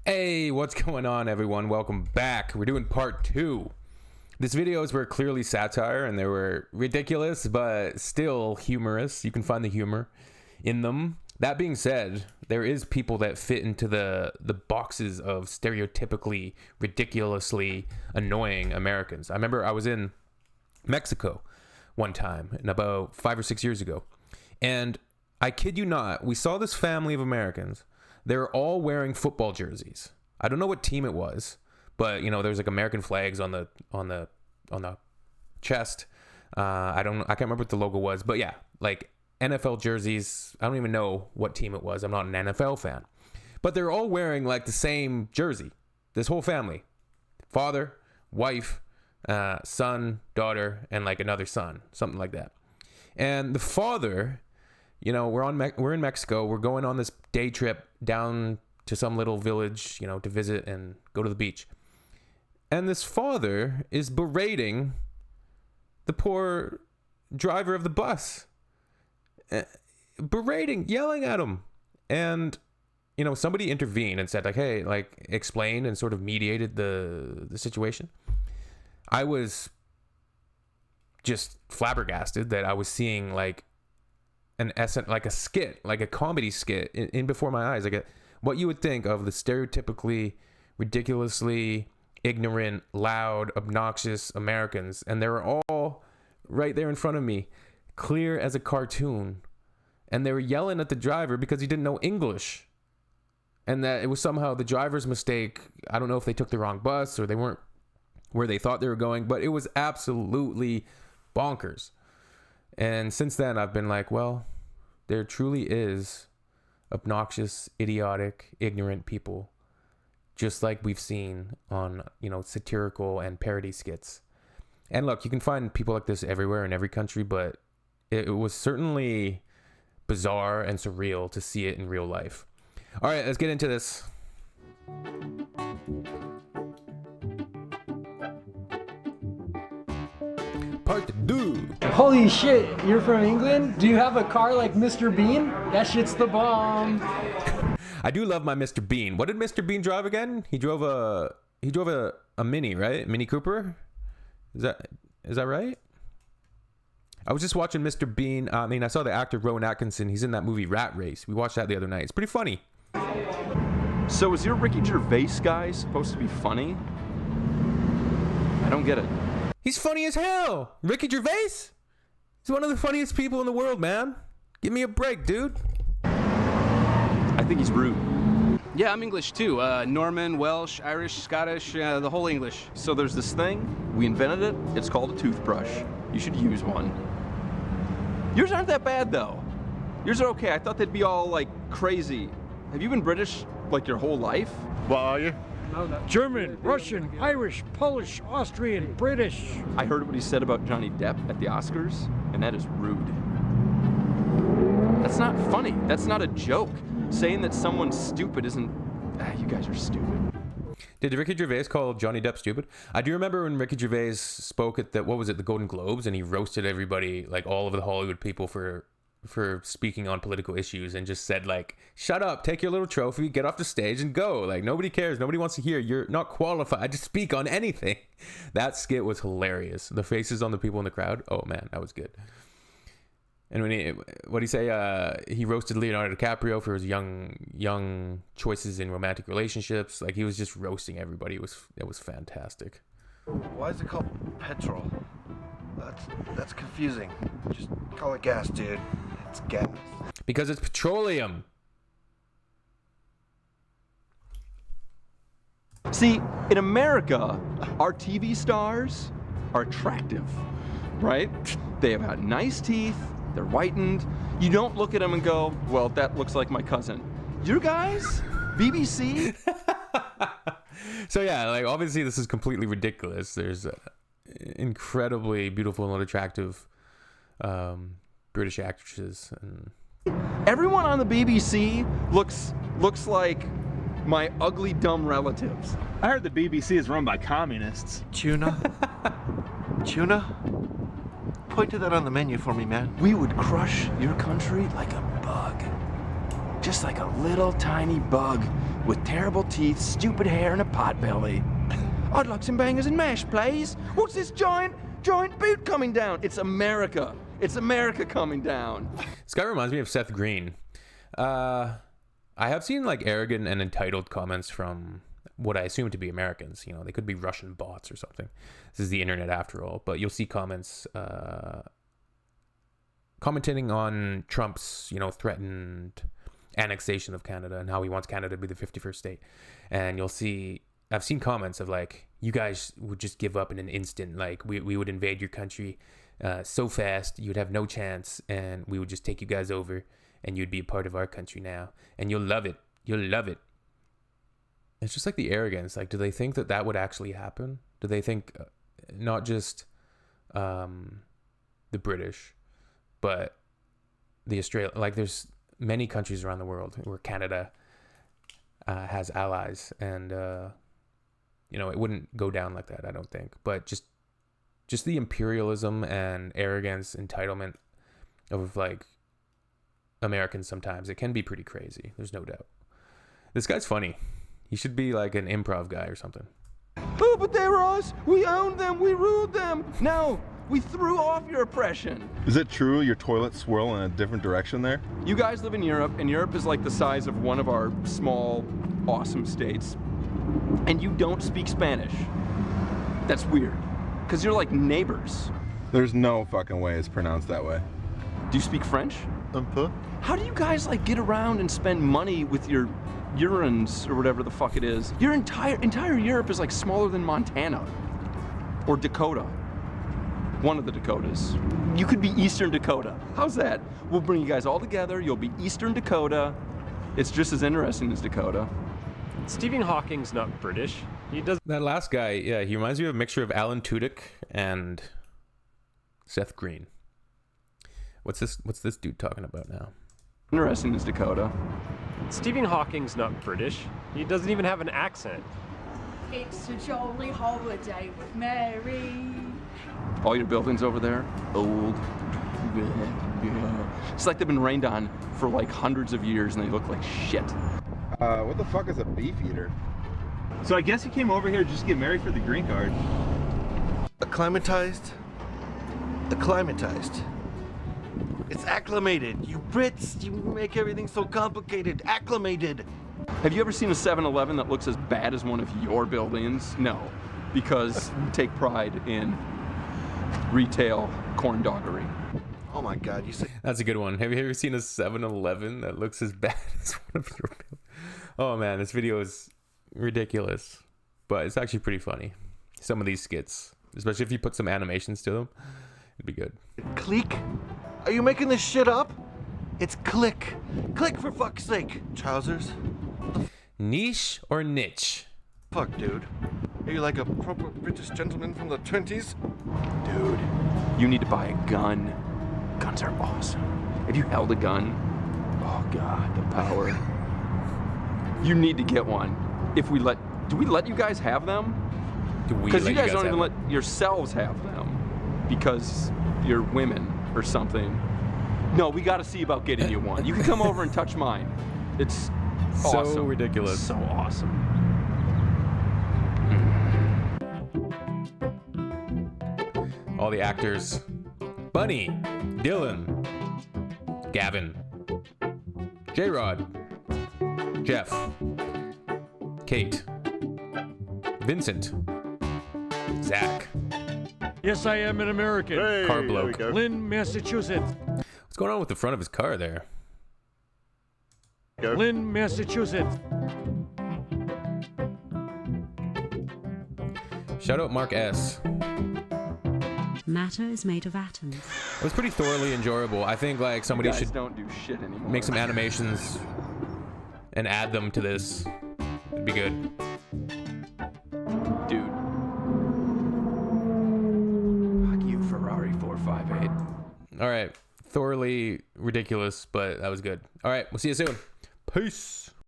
Hey, what's going on, everyone? Welcome back. We're doing part 2. These videos were clearly satire and they were ridiculous, but still humorous. You can find the humor in them. That being said, there is people that fit into the boxes of stereotypically, ridiculously annoying Americans. I remember I was in Mexico one time, and about 5 or 6 years ago, and I kid you not, we saw this family of Americans. They're all wearing football jerseys. I don't know what team it was, but you know, there's like American flags on the chest. I can't remember what the logo was, but yeah, like NFL jerseys. I don't even know what team it was. I'm not an NFL fan, but they're all wearing like the same jersey. This whole family, father, wife, son, daughter, and like another son, something like that. And the father, you know, we're in Mexico. We're going on this day trip down to some little village, you know, to visit and go to the beach. And this father is berating the poor driver of the bus, yelling at him. And, you know, somebody intervened and said like, hey, like explained and sort of mediated the situation. I was just flabbergasted that I was seeing like like a skit, like a comedy skit in before my eyes, like what you would think of the stereotypically ridiculously ignorant, loud, obnoxious Americans, and they were all right there in front of me, clear as a cartoon, and they were yelling at the driver because he didn't know English, and that it was somehow the driver's mistake. I don't know if they took the wrong bus or they weren't where they thought they were going, but it was absolutely bonkers. And since then, I've been like, well, there truly is obnoxious, idiotic, ignorant people, just like we've seen on, you know, satirical and parody skits. And look, you can find people like this everywhere in every country, but it was certainly bizarre and surreal to see it in real life. All right, let's get into this. Part 2. Holy shit, you're from England? Do you have a car like Mr. Bean? That shit's the bomb. I do love my Mr. Bean. What did Mr. Bean drive again? He drove a Mini, right? Mini Cooper? Is that right? I was just watching Mr. Bean. I saw the actor Rowan Atkinson. He's in that movie Rat Race. We watched that the other night. It's pretty funny. So is your Ricky Gervais guy supposed to be funny? I don't get it. He's funny as hell. Ricky Gervais? He's one of the funniest people in the world, man. Give me a break, dude. I think he's rude. Yeah, I'm English too. Norman, Welsh, Irish, Scottish, the whole English. So there's this thing, we invented it, it's called a toothbrush. You should use one. Yours aren't that bad though. Yours are okay. I thought they'd be all like crazy. Have you been British like your whole life? What are you? German, Russian, Irish, Polish, Austrian, British. I heard what he said about Johnny Depp at the Oscars, and that is rude. That's not funny. That's not a joke. Saying that someone's stupid isn't... you guys are stupid. Did Ricky Gervais call Johnny Depp stupid? I do remember when Ricky Gervais spoke at the Golden Globes, and he roasted everybody, like all of the Hollywood people for speaking on political issues, and just said like, shut up, take your little trophy, get off the stage and go. Like, nobody cares. Nobody wants to hear. You're not qualified to speak on anything. That skit was hilarious. The faces on the people in the crowd. Oh man, that was good. And what did he say? He roasted Leonardo DiCaprio for his young choices in romantic relationships. Like, he was just roasting everybody. It was fantastic. Why is it called petrol? That's confusing. Just call it gas, dude. It's gas. Because it's petroleum. See, in America, our TV stars are attractive, right? They have nice teeth. They're whitened. You don't look at them and go, well, that looks like my cousin. You guys, BBC? So yeah, like obviously this is completely ridiculous. There's incredibly beautiful and attractive British actresses. And everyone on the BBC looks like my ugly, dumb relatives. I heard the BBC is run by communists. Tuna? Tuna? Point to that on the menu for me, man. We would crush your country like a bug. just like a little tiny bug with terrible teeth, stupid hair, and a pot belly. I'd like some bangers and mash, please. What's this giant boot coming down? It's America. It's America coming down. This guy reminds me of Seth Green. I have seen like arrogant and entitled comments from what I assume to be Americans. You know, they could be Russian bots or something. This is the internet after all. But you'll see comments commenting on Trump's, you know, threatened annexation of Canada and how he wants Canada to be the 51st state. And you'll see, I've seen comments of like, you guys would just give up in an instant. Like we would invade your country so fast, you'd have no chance, and we would just take you guys over, and you'd be a part of our country now, and you'll love it. You'll love it. It's just like the arrogance. Like, do they think that that would actually happen? Do they think not just the British, but the Australia? Like, there's many countries around the world where Canada has allies, and you know, it wouldn't go down like that, I don't think. But just the imperialism and arrogance, entitlement of like Americans sometimes, it can be pretty crazy. There's no doubt. This guy's funny. He should be like an improv guy or something. Oh, but they were us. We owned them. We ruled them. No, we threw off your oppression. Is it true your toilets swirl in a different direction there? You guys live in Europe, and Europe is like the size of one of our small, awesome states. And you don't speak Spanish. That's weird, because you're like neighbors. There's no fucking way it's pronounced that way. Do you speak French? Un peu? How do you guys like get around and spend money with your urines or whatever the fuck it is? Your entire Europe is like smaller than Montana or Dakota. One of the Dakotas. You could be Eastern Dakota. How's that? We'll bring you guys all together. You'll be Eastern Dakota. It's just as interesting as Dakota. Stephen Hawking's not British. He does. That last guy, yeah, he reminds me of a mixture of Alan Tudyk and Seth Green. What's this dude talking about now? Interesting as Dakota. Stephen Hawking's not British. He doesn't even have an accent. It's a jolly holiday with Mary. All your buildings over there, old. It's like they've been rained on for like hundreds of years and they look like shit. What the fuck is a beef eater? So I guess you came over here just to get married for the green card. Acclimatized? Acclimatized. It's acclimated. You Brits, you make everything so complicated. Acclimated. Have you ever seen a 7-Eleven that looks as bad as one of your buildings? No, because we take pride in retail corn doggery. Oh my God, you say That's a good one. Have you ever seen a 7-Eleven that looks as bad as one of your buildings? Oh man, this video is ridiculous, but it's actually pretty funny. Some of these skits, especially if you put some animations to them, it'd be good. click? Are you making this shit up? It's click. Click for fuck's sake. Trousers? Niche or niche? Fuck, dude. Are you like a proper British gentleman from the 20s? Dude, you need to buy a gun. Guns are awesome. Have you held a gun? Oh God, the power. You need to get one. Do we let you guys have them? Because you guys don't even let yourselves have them because you're women or something. No, we got to see about getting you one. You can come over and touch mine. It's awesome. So ridiculous. So awesome. All the actors: Bunny, Dylan, Gavin, J-Rod, Jeff, Kate, Vincent, Zach. Yes, I am an American. Hey, Car there bloke. we go. Lynn, Massachusetts. What's going on with the front of his car there? Lynn, Massachusetts. Shout out Mark S. Matter is made of atoms. It was pretty thoroughly enjoyable. I think like somebody You guys should don't do shit anymore. make some animations and add them to this. It'd be good. Dude. Fuck you, Ferrari 458. All right. Thoroughly ridiculous, but that was good. All right. We'll see you soon. Peace.